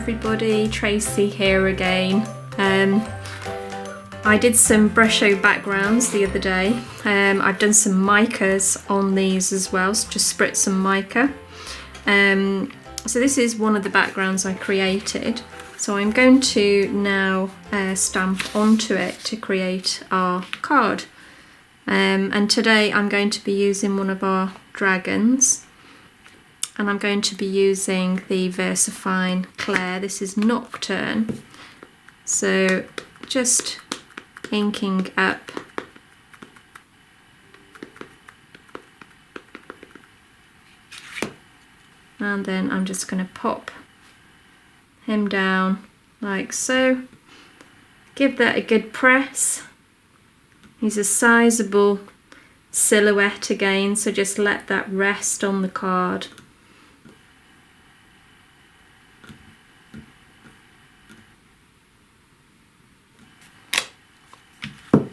everybody, Tracey here again. I did some Brusho Backgrounds the other day. I've done some micas on these as well, so just spritz some mica. So this is one of the backgrounds I created. So I'm going to now stamp onto it to create our card. And today I'm going to be using one of our dragons. And I'm going to be using the VersaFine Claire. This is Nocturne. So just inking up and then I'm just going to pop him down like so. Give that a good press. He's a sizable silhouette again, so just let that rest on the card.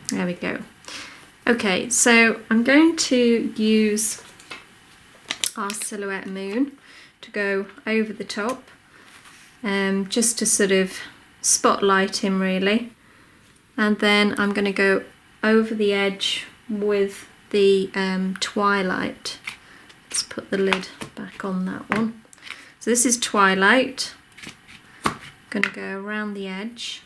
There we go. Okay, so I'm going to use our silhouette moon to go over the top, just to sort of spotlight him really. And then I'm going to go over the edge with the Twilight. Let's put the lid back on that one. So this is Twilight. I'm going to go around the edge.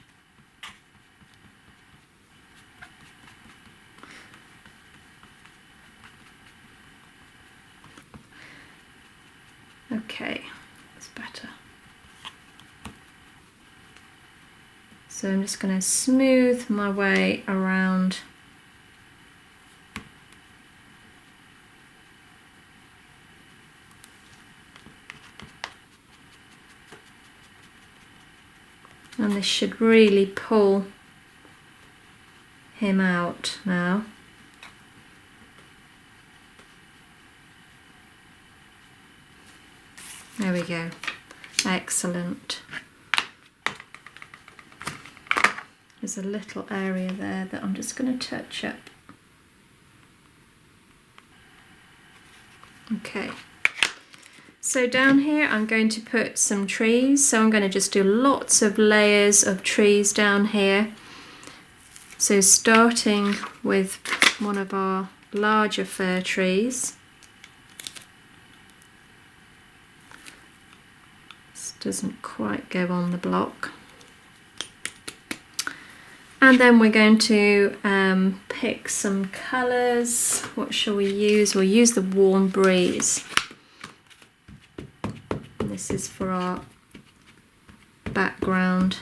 Okay, that's better. So I'm just going to smooth my way around. And this should really pull him out now. There we go. Excellent. There's a little area there that I'm just going to touch up. Okay. So down here I'm going to put some trees. So I'm going to just do lots of layers of trees down here. So starting with one of our larger fir trees. Doesn't quite go on the block. And then we're going to pick some colours. What shall we use? We'll use the Warm Breeze. And this is for our background.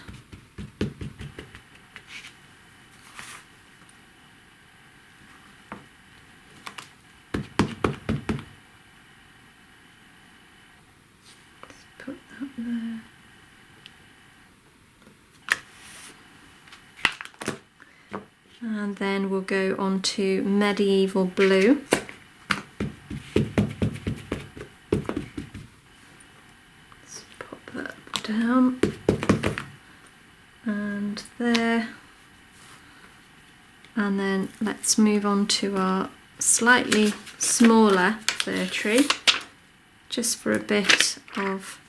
There. And then we'll go on to Medieval Blue. Let's pop that down and there. And then let's move on to our slightly smaller fir tree, just for a bit of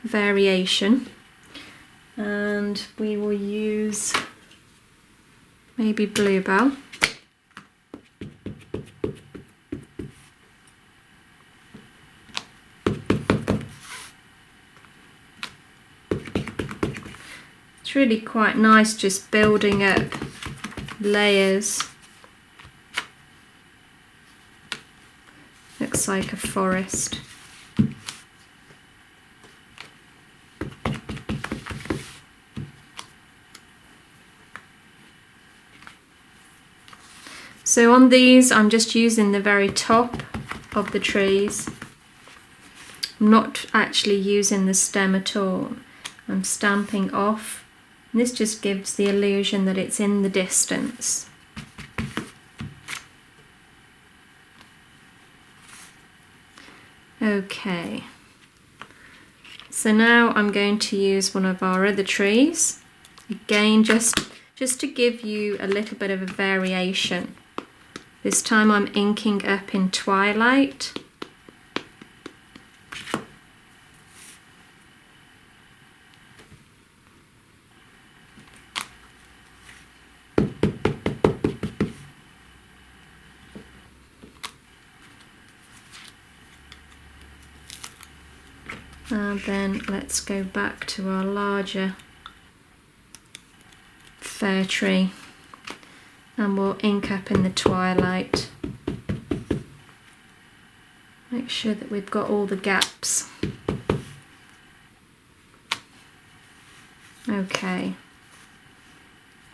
variation. And we will use maybe Bluebell. It's really quite nice just building up layers. Looks like a forest. So on these I'm just using the very top of the trees. I'm not actually using the stem at all. I'm stamping off. And this just gives the illusion that it's in the distance. Okay. So now I'm going to use one of our other trees. Again, just to give you a little bit of a variation. This time I'm inking up in Twilight. And then let's go back to our larger fir tree and we'll ink up in the twilight. Make sure that we've got all the gaps. Okay,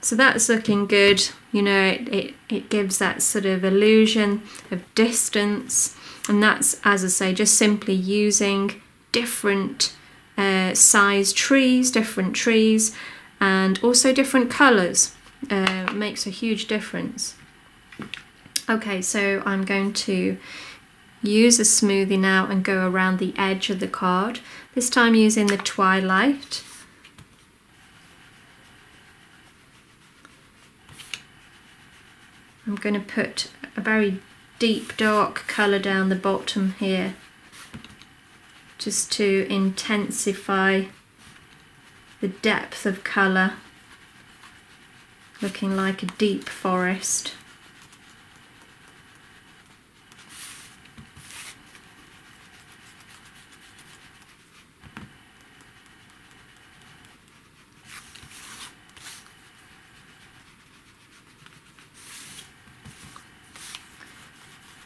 so that's looking good. You know, it gives that sort of illusion of distance, and that's, as I say, just simply using different size trees, different trees, and also different colours. Makes a huge difference. Okay, so I'm going to use a smoothie now and go around the edge of the card, this time using the twilight. I'm going to put a very deep dark colour down the bottom here, just to intensify the depth of colour, looking like a deep forest.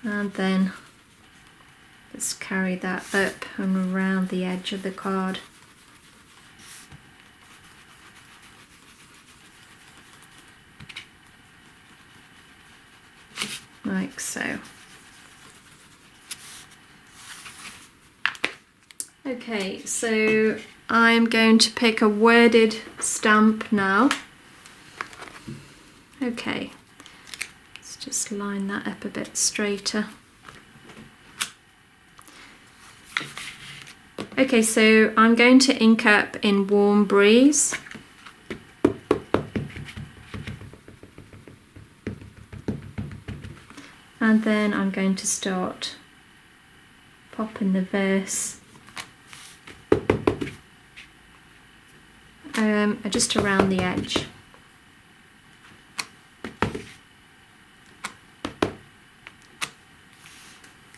And then let's carry that up and around the edge of the card. Like so. Okay, so I'm going to pick a worded stamp now. Okay. Just line that up a bit straighter. Okay, so I'm going to ink up in Warm Breeze. And then I'm going to start popping the verse just around the edge.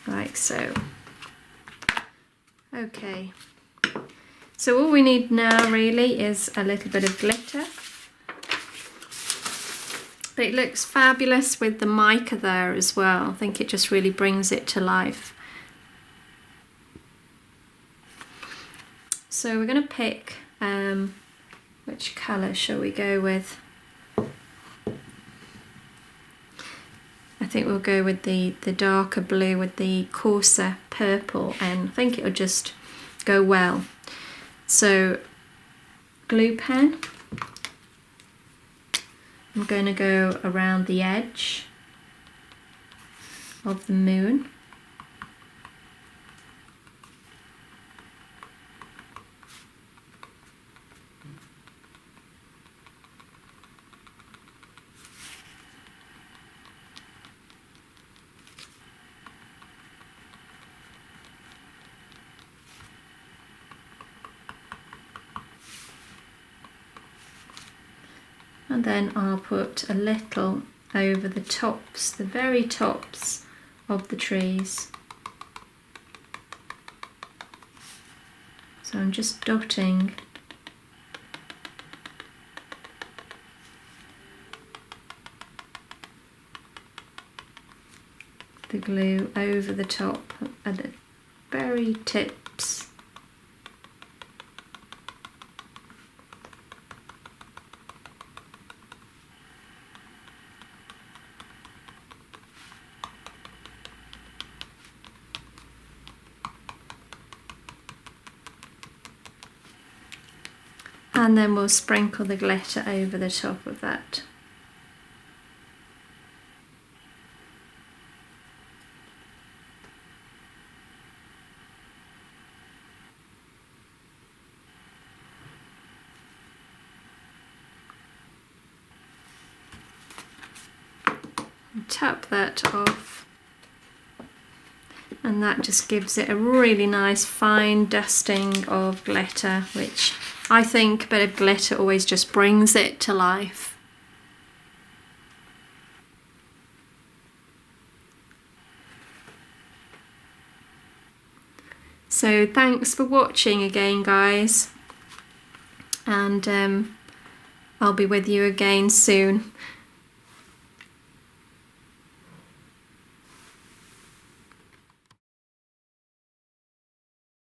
Like so. Okay, so all we need now really is a little bit of glitter. But it looks fabulous with the mica there as well. I think it just really brings it to life. So we're going to pick, which colour shall we go with? I think we'll go with the darker blue with the coarser purple, and I think it'll just go well. So glue pen, I'm going to go around the edge of the moon. And then I'll put a little over the tops, the very tops of the trees. So I'm just dotting the glue over the top at the very tips. And then we'll sprinkle the glitter over the top of that. And tap that off, and that just gives it a really nice fine dusting of glitter, which I think a bit of glitter always just brings it to life. So thanks for watching again, guys, and I'll be with you again soon.